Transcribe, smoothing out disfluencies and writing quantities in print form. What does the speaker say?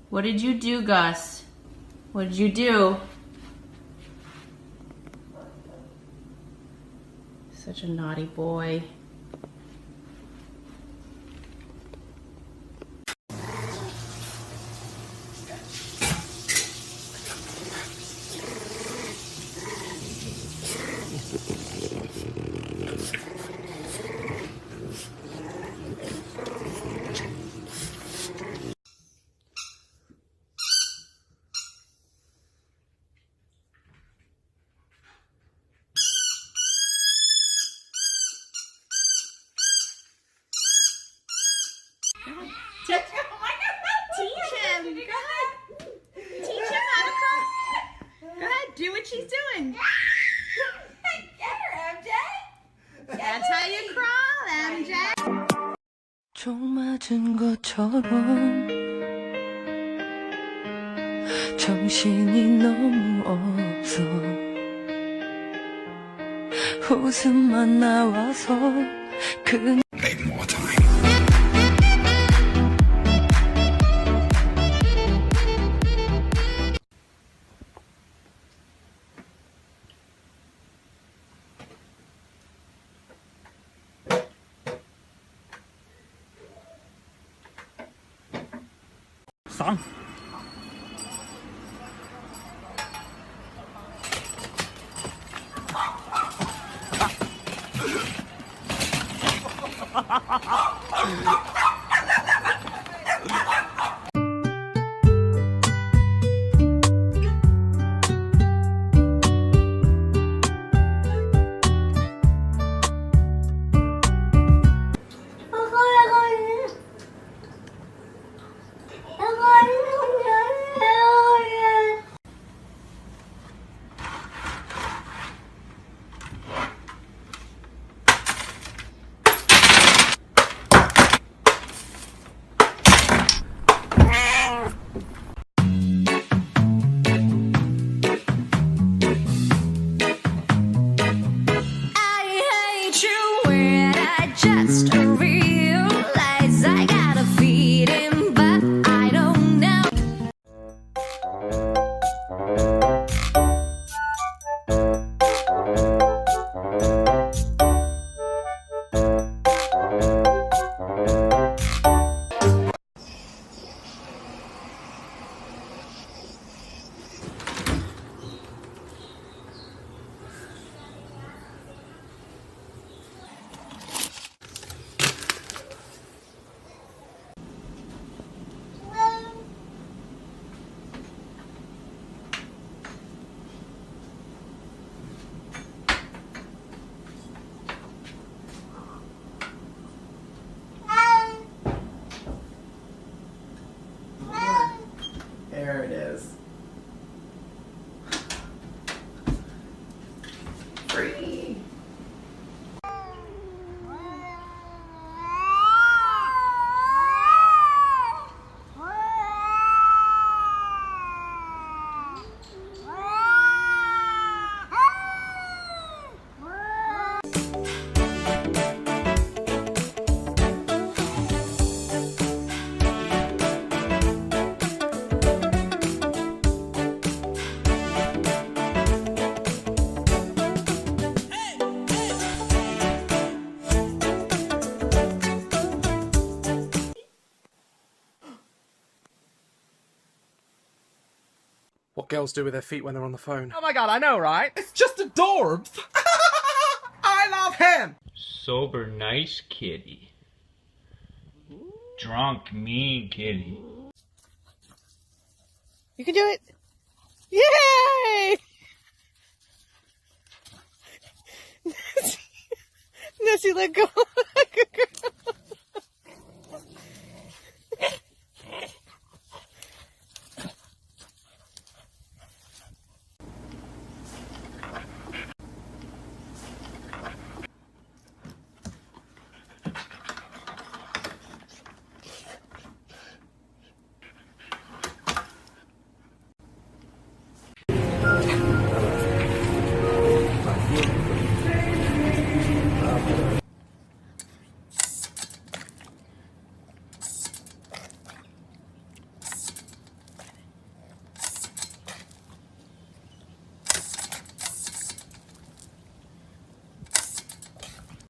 What did you do, Gus? What did you do? Such a naughty boy. Teach him. Go ahead. Teach him how to crawl. Go ahead. Do what she's doing. Get her, MJ. That's how you crawl, MJ. 총 맞은 것처럼 정신이 너무 없어 웃음만 나와서 Make more time. 쌍. just realize I gotta feed him, but I don't know. There it is. Free. What girls do with their feet when they're on the phone. Oh my god, I know, right? It's just adorbs! I love him! Sober, nice kitty. Drunk, mean kitty. You can do it. Yay! Nessie, let go.